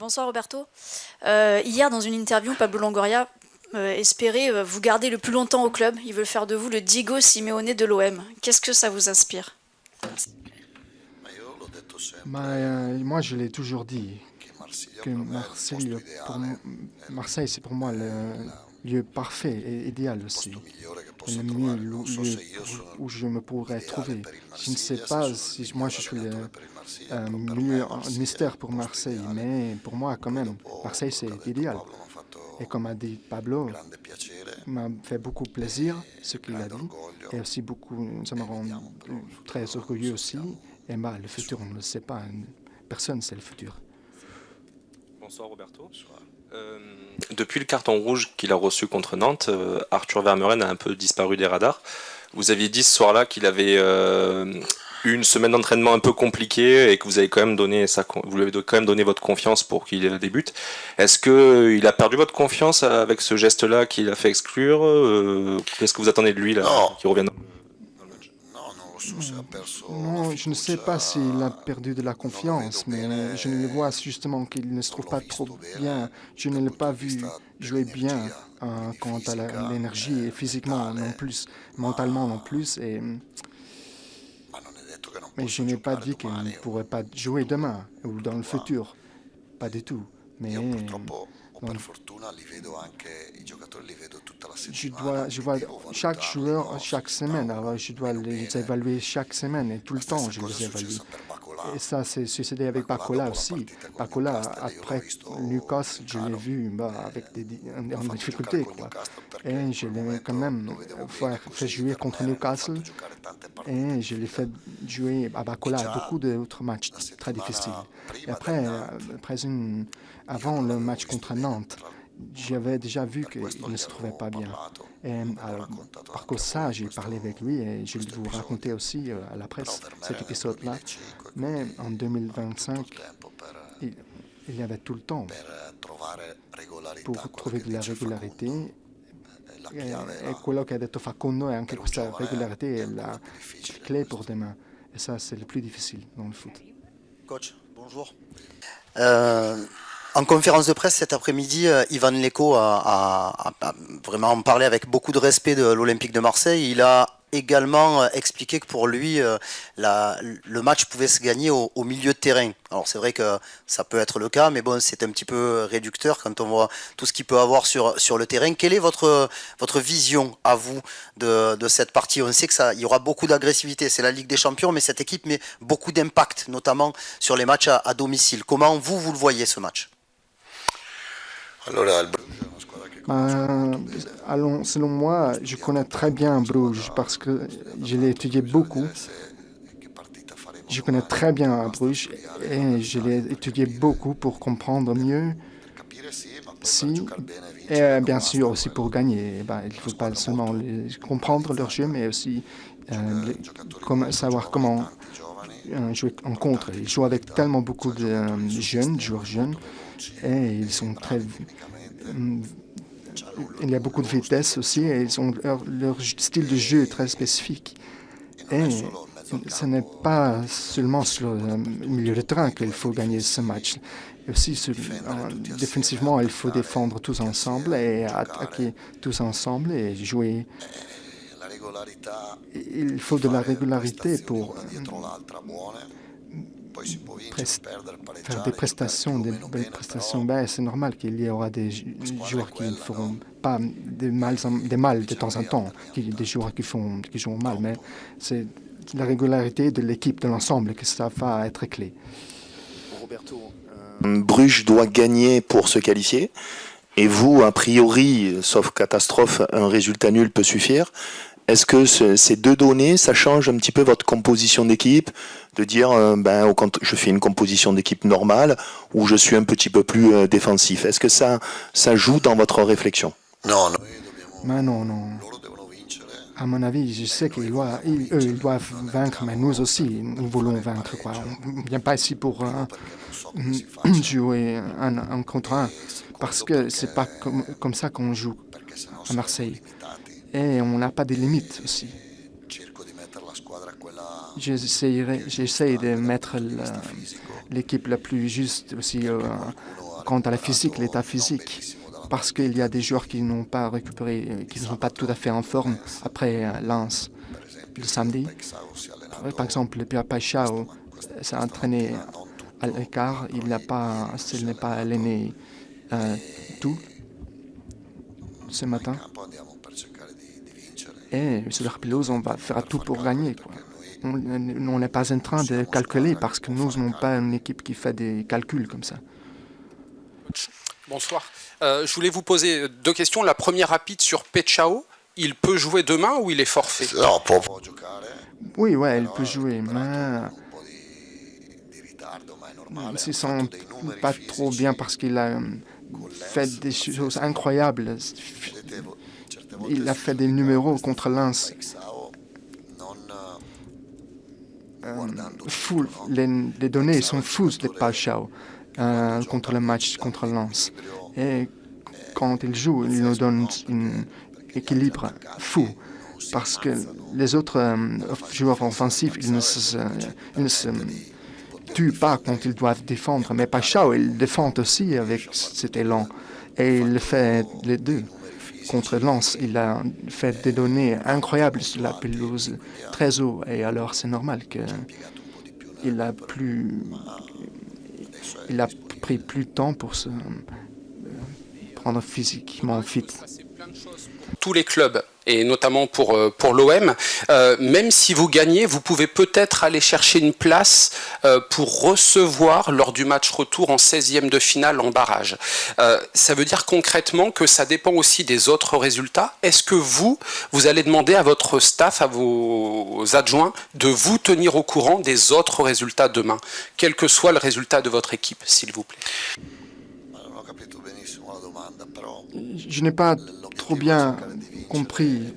Bonsoir Roberto. Hier, dans une interview, Pablo Longoria espérait vous garder le plus longtemps au club. Il veut faire de vous le Diego Simeone de l'OM. Qu'est-ce que ça vous inspire? Moi, je l'ai toujours dit que Marseille, c'est pour moi le lieu parfait et idéal aussi. Et le mieux lieu où je me pourrais trouver. Je ne sais pas si moi je suis le milieu mystère pour Marseille, mais pour moi, quand même, Marseille, c'est idéal. Et comme a dit Pablo, m'a fait beaucoup plaisir ce qu'il a dit, et aussi ça me rend très orgueilleux aussi. Et le futur, on ne le sait pas. Personne ne sait le futur. Bonsoir Roberto. Depuis le carton rouge qu'il a reçu contre Nantes, Arthur Vermeuren a un peu disparu des radars. Vous aviez dit ce soir-là qu'il avait eu une semaine d'entraînement un peu compliquée et que vous avez quand même vous lui avez quand même donné votre confiance pour qu'il débute. Est-ce qu'il a perdu votre confiance avec ce geste-là qu'il a fait exclure? Qu'est-ce que vous attendez de lui là, qu'il revienne dans le match? Non, je ne sais pas s'il a perdu de la confiance, mais je ne le vois justement qu'il ne se trouve pas trop bien. Je ne l'ai pas vu jouer bien quant à l'énergie et physiquement non plus, mentalement non plus. Mais je n'ai pas dit qu'il ne pourrait pas jouer demain ou dans le futur. Pas du tout. Mais donc, je vois chaque joueur chaque semaine. Alors je dois les évaluer chaque semaine et tout le temps je les évalue. Et ça, c'est succédé avec Bacola aussi. Bacola, après Lucas, je l'ai vu avec en difficulté, quoi. Et je l'ai quand même fait jouer contre Newcastle. Et je l'ai fait jouer à Bacola à beaucoup d'autres matchs très difficiles. Et avant le match contre Nantes, j'avais déjà vu qu'il ne se trouvait pas bien. Et alors, par cause ça, j'ai parlé avec lui et je vais vous raconter aussi à la presse cet épisode-là. Mais en 2025, il y avait tout le temps pour trouver de la régularité. E quello che ha detto Facundo è anche questa regolarità è la clé pour demain. Et ça, c'est le plus difficile dans le foot. Coach, bonjour. En conférence de presse cet après-midi, Ivan Leko a vraiment parlé avec beaucoup de respect de l'Olympique de Marseille. Il a également expliqué que pour lui, le match pouvait se gagner au milieu de terrain. Alors c'est vrai que ça peut être le cas, mais bon, c'est un petit peu réducteur quand on voit tout ce qu'il peut avoir sur le terrain. Quelle est votre vision à vous de cette partie? On sait qu'il y aura beaucoup d'agressivité, c'est la Ligue des Champions, mais cette équipe met beaucoup d'impact, notamment sur les matchs à domicile. Comment vous le voyez ce match? Selon moi, je connais très bien Bruges parce que je l'ai étudié beaucoup. Je connais très bien Bruges et je l'ai étudié beaucoup pour comprendre mieux et bien sûr aussi pour gagner. Il ne faut pas seulement comprendre leur jeu, mais aussi savoir comment jouer en contre. Ils jouent avec tellement beaucoup de joueurs jeunes, et ils sont il y a beaucoup de vitesse aussi, et leur style de jeu est très spécifique. Et ce n'est pas seulement sur le milieu de terrain qu'il faut gagner ce match. Et aussi, défensivement, il faut défendre tous ensemble et attaquer tous ensemble et jouer. Il faut de la régularité pour faire des prestations, des belles prestations. C'est normal qu'il y aura des joueurs qui ne feront pas des mal de temps en temps, des joueurs qui jouent mal, mais c'est la régularité de l'équipe, de l'ensemble, que ça va être clé. Bruges doit gagner pour se qualifier. Et vous, a priori, sauf catastrophe, un résultat nul peut suffire. Est-ce que ces deux données, ça change un petit peu votre composition d'équipe, de dire je fais une composition d'équipe normale ou je suis un petit peu plus défensif? Est-ce que ça joue dans votre réflexion? Mais non. À mon avis, je sais qu'eux, ils doivent vaincre, mais nous aussi, nous voulons vaincre. On ne vient pas ici pour jouer un contre un, parce que c'est pas comme ça qu'on joue à Marseille. Et on n'a pas de limites aussi. J'essaye de mettre l'équipe la plus juste aussi quant à la physique, l'état physique, parce qu'il y a des joueurs qui n'ont pas récupéré, qui ne sont pas tout à fait en forme après Lens le samedi. Par exemple, Pierre Paixão s'est entraîné à l'écart, ce n'est pas l'aîné tout ce matin. Et sur la pelouse, on va faire tout pour gagner, quoi. On n'est pas en train de calculer parce que nous n'avons pas une équipe qui fait des calculs comme ça. Bonsoir. Je voulais vous poser 2 questions. La première rapide sur Paixão. Il peut jouer demain ou il est forfait? Oui, ouais, il peut jouer, mais il se sent pas trop bien parce qu'il a fait des choses incroyables. Il a fait des numéros contre Lens. Fou, les données sont fous de Paixão contre le match contre Lens. Et quand il joue, il nous donne un équilibre fou. Parce que les autres joueurs offensifs, ils ne se tuent pas quand ils doivent défendre. Mais Paixão, il défend aussi avec cet élan. Et il fait les deux. Contre Lens, il a fait des données incroyables sur la pelouse, très haut. Et alors, c'est normal qu'il a pris plus de temps pour se prendre physiquement fit. Tous les clubs, et notamment pour l'OM, même si vous gagnez, vous pouvez peut-être aller chercher une place pour recevoir lors du match retour en 16e de finale en barrage. Ça veut dire concrètement que ça dépend aussi des autres résultats. Est-ce que vous allez demander à votre staff, à vos adjoints, de vous tenir au courant des autres résultats demain, quel que soit le résultat de votre équipe, s'il vous plaît? Je n'ai pas trop bien compris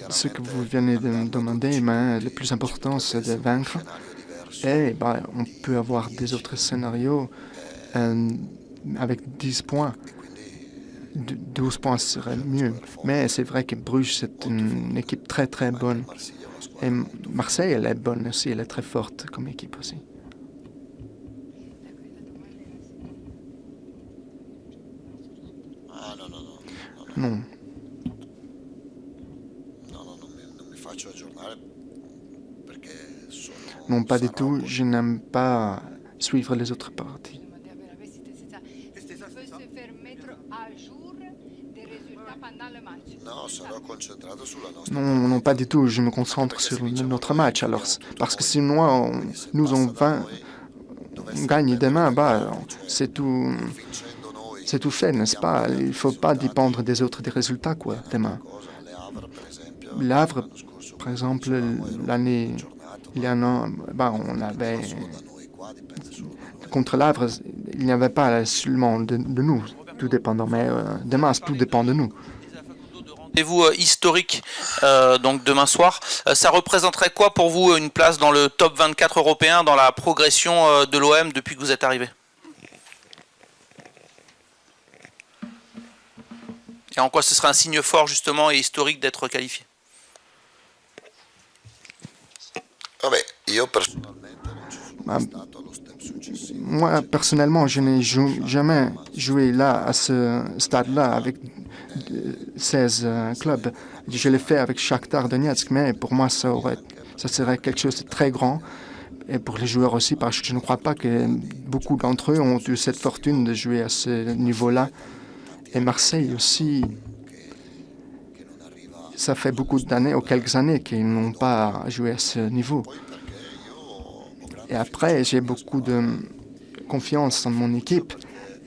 ce que vous venez de me demander, mais le plus important, c'est de vaincre. Et on peut avoir des autres scénarios avec 10 points. 12 points serait mieux. Mais c'est vrai que Bruges, c'est une équipe très très bonne. Et Marseille, elle est bonne aussi, elle est très forte comme équipe aussi. Non. Non, pas du tout. Je n'aime pas suivre les autres parties. Non, non, pas du tout. Je me concentre sur notre match. Alors, parce que sinon, on gagne demain, c'est tout fait, n'est-ce pas? Il ne faut pas dépendre des résultats, quoi, demain. L'Havre, par exemple, il y a un an, on avait... Contre l'Havre, il n'y avait pas seulement de nous, tout dépendant, mais demain, tout dépend de nous. Rendez-vous historique donc demain soir. Ça représenterait quoi pour vous une place dans le top 24 européen, dans la progression de l'OM depuis que vous êtes arrivé? Et en quoi ce serait un signe fort justement et historique d'être qualifié? Moi, personnellement, je n'ai jamais joué là, à ce stade-là, avec 16 clubs. Je l'ai fait avec Shakhtar Donetsk, mais pour moi, ça serait quelque chose de très grand. Et pour les joueurs aussi, parce que je ne crois pas que beaucoup d'entre eux ont eu cette fortune de jouer à ce niveau-là. Et Marseille aussi, ça fait beaucoup d'années, ou quelques années, qu'ils n'ont pas joué à ce niveau. Et après, j'ai beaucoup de confiance en mon équipe.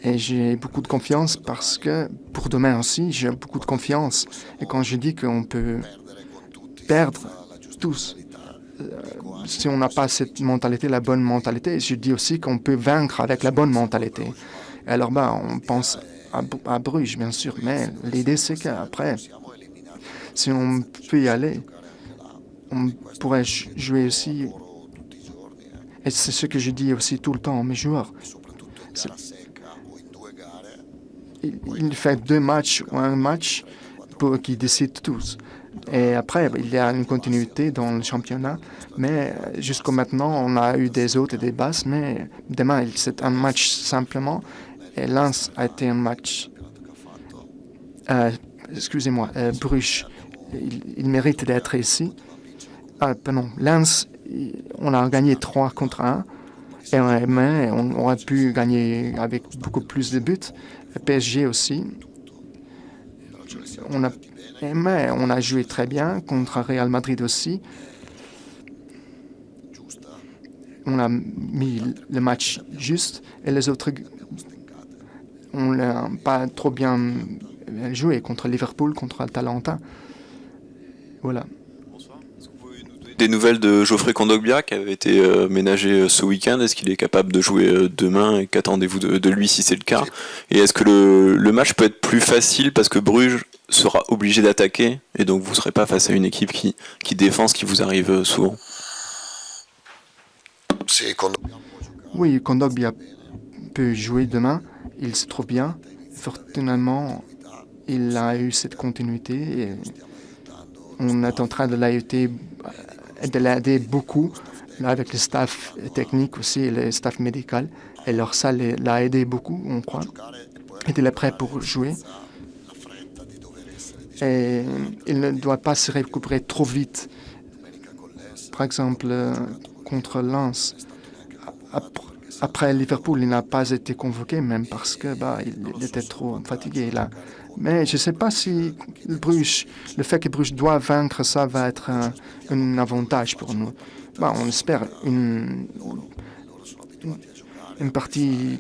Et j'ai beaucoup de confiance parce que, pour demain aussi, j'ai beaucoup de confiance. Et quand je dis qu'on peut perdre tous, si on n'a pas cette mentalité, la bonne mentalité, je dis aussi qu'on peut vaincre avec la bonne mentalité. Et alors, on pense à Bruges, bien sûr, mais l'idée, c'est qu'après, si on peut y aller, on pourrait jouer aussi. Et c'est ce que je dis aussi tout le temps à mes joueurs. Il fait 2 matchs ou un match qui décide tous. Et après, il y a une continuité dans le championnat. Mais jusqu'à maintenant, on a eu des hautes et des basses. Mais demain, c'est un match simplement. Et Lens a été un match. Excusez-moi, Bruges, il mérite d'être ici. Pardon, Lens, on a gagné 3-1. Mais on aurait pu gagner avec beaucoup plus de buts. PSG aussi. Mais on a joué très bien contre Real Madrid aussi. On a mis le match juste et les autres, on n'a pas trop bien joué contre Liverpool, contre Atalanta. Voilà. Des nouvelles de Geoffrey Kondogbia qui avait été ménagé ce week-end. Est-ce qu'il est capable de jouer demain et qu'attendez-vous de lui si c'est le cas? Et est-ce que le match peut être plus facile parce que Bruges sera obligé d'attaquer et donc vous ne serez pas face à une équipe qui défend, ce qui vous arrive souvent? Oui, Kondogbia peut jouer demain. Il se trouve bien. Fortunément, il a eu cette continuité et on est en train de l'aider beaucoup là, avec le staff technique aussi et le staff médical. Et alors ça l'a aidé beaucoup, on croit. Et il est prêt pour jouer. Et il ne doit pas se récupérer trop vite. Par exemple, contre Lens, après Liverpool, il n'a pas été convoqué, même parce que il était trop fatigué là. Mais je ne sais pas si le fait que Bruges doit vaincre, ça va être un avantage pour nous. On espère une partie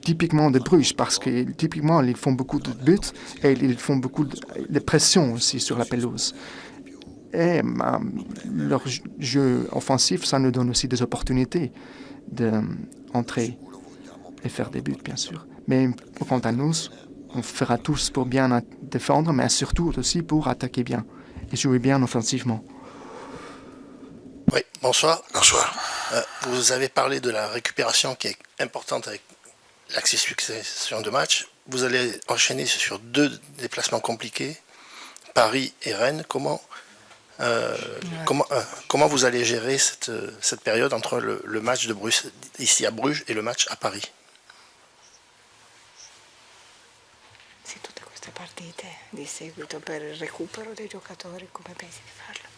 typiquement de Bruges, parce que typiquement, ils font beaucoup de buts et ils font beaucoup de pression aussi sur la pelouse. Et leur jeu offensif, ça nous donne aussi des opportunités d'entrer et faire des buts, bien sûr. Mais quant à nous, on fera tous pour bien défendre, mais surtout aussi pour attaquer bien et jouer bien offensivement. Oui, bonsoir. Bonsoir. Vous avez parlé de la récupération qui est importante avec l'accès-succession de match. Vous allez enchaîner sur 2 déplacements compliqués, Paris et Rennes. Comment vous allez gérer cette période entre le match de Bruges, ici à Bruges et le match à Paris? Sì, tutte queste partite di seguito per il recupero dei giocatori, come pensi di farlo?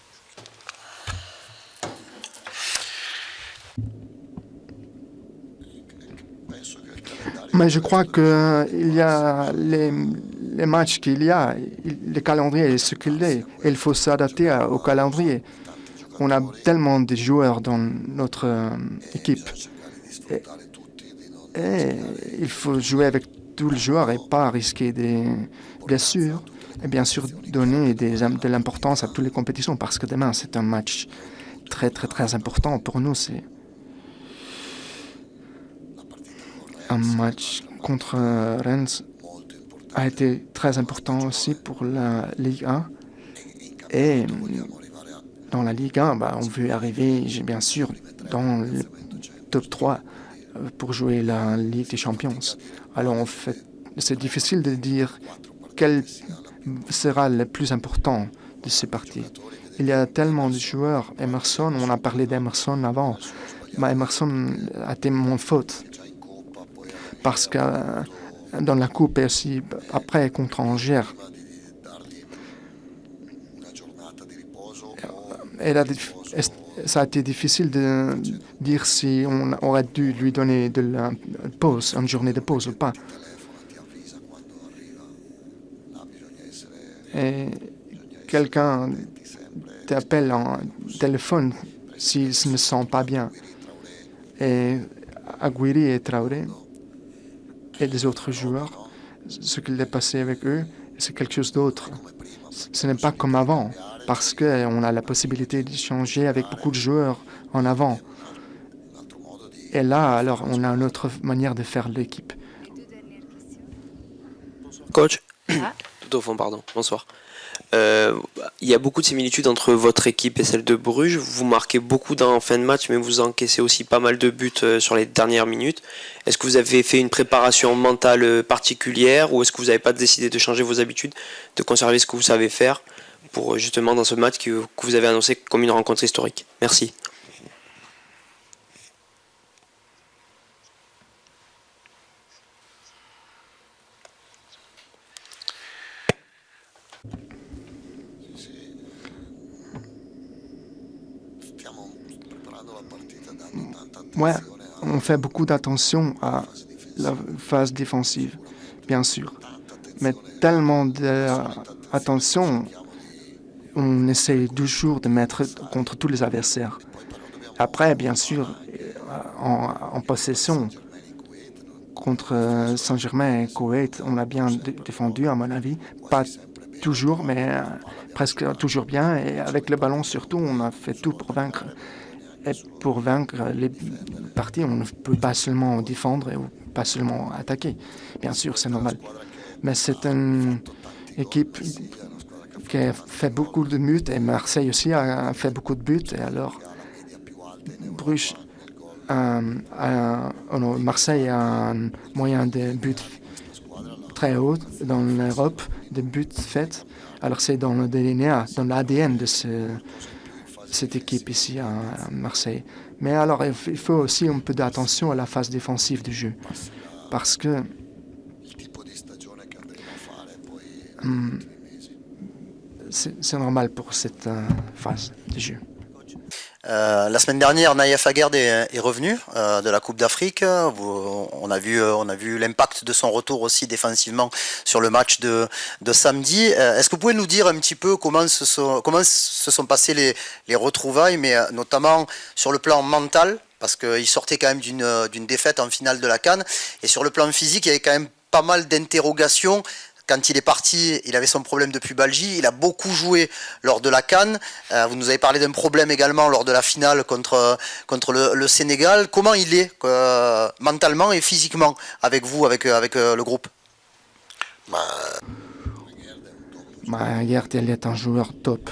Mais je crois qu'il y a les matchs qu'il y a, le calendrier est ce qu'il est. Et il faut s'adapter au calendrier. On a tellement de joueurs dans notre équipe. Et il faut jouer avec tous les joueurs et pas risquer des blessures. Et bien sûr, donner de l'importance à toutes les compétitions, parce que demain, c'est un match très, très, très important pour nous. C'est un match contre Rennes a été très important aussi pour la Ligue 1. Et dans la Ligue 1, on veut arriver, bien sûr, dans le top 3 pour jouer la Ligue des Champions. Alors, c'est difficile de dire quel sera le plus important de ces parties. Il y a tellement de joueurs. Emerson, on a parlé d'Emerson avant. Emerson a été mon faute. Parce que dans la coupe et aussi après contre Angers, ça a été difficile de dire si on aurait dû lui donner de la pause, une journée de pause ou pas. Et quelqu'un t'appelle en téléphone s'il ne se sent pas bien. Et Aguiri et Traoré et les autres joueurs, ce qu'il est passé avec eux, c'est quelque chose d'autre. Ce n'est pas comme avant, parce qu'on a la possibilité d'échanger avec beaucoup de joueurs en avant. Et là, alors, on a une autre manière de faire l'équipe. Coach, tout au fond, pardon, bonsoir. Il y a beaucoup de similitudes entre votre équipe et celle de Bruges. Vous marquez beaucoup en fin de match, mais vous encaissez aussi pas mal de buts sur les dernières minutes. Est-ce que vous avez fait une préparation mentale particulière, ou est-ce que vous n'avez pas décidé de changer vos habitudes, de conserver ce que vous savez faire pour justement dans ce match que vous avez annoncé comme une rencontre historique? Merci. Ouais, on fait beaucoup d'attention à la phase défensive, bien sûr. Mais tellement d'attention, on essaie toujours de mettre contre tous les adversaires. Après, bien sûr, en possession, contre Saint-Germain et Koweït, on a bien défendu, à mon avis. Pas toujours, mais presque toujours bien. Et avec le ballon, surtout, on a fait tout pour vaincre. Et pour vaincre les parties, on ne peut pas seulement défendre ou pas seulement attaquer. Bien sûr, c'est normal. Mais c'est une équipe qui a fait beaucoup de buts et Marseille aussi a fait beaucoup de buts. Et alors, Bruges, Marseille a un moyen de but très haut dans l'Europe, de buts faits. Alors c'est dans le DNA, dans l'ADN de cette équipe ici à Marseille. Mais alors il faut aussi un peu d'attention à la phase défensive du jeu. Parce que c'est normal pour cette phase de jeu. La semaine dernière, Naïef Aguerd est revenu de la Coupe d'Afrique. On a vu l'impact de son retour aussi défensivement sur le match de samedi. Est-ce que vous pouvez nous dire un petit peu comment se sont passées les retrouvailles, mais notamment sur le plan mental, parce qu'il sortait quand même d'une défaite en finale de la CAN, et sur le plan physique, il y avait quand même pas mal d'interrogations. Quand il est parti, il avait son problème de pubalgie. Il a beaucoup joué lors de la CAN. Vous nous avez parlé d'un problème également lors de la finale contre le Sénégal. Comment il est mentalement et physiquement avec vous, avec le groupe? Aguerd, il est un joueur top.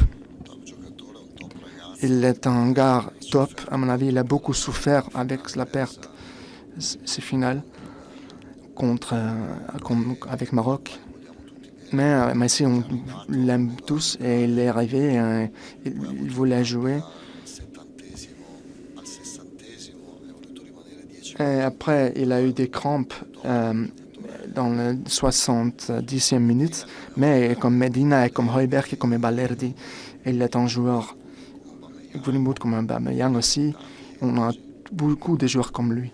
Il est un gars top. À mon avis, il a beaucoup souffert avec la perte, ces finales, avec Maroc. Mais si on l'aime tous et il est arrivé, il voulait jouer. Et après, il a eu des crampes dans la 70e minute, mais comme Medina et comme Højbjerg et comme Balerdi, il est un joueur, comme Aubameyang aussi, on a beaucoup de joueurs comme lui.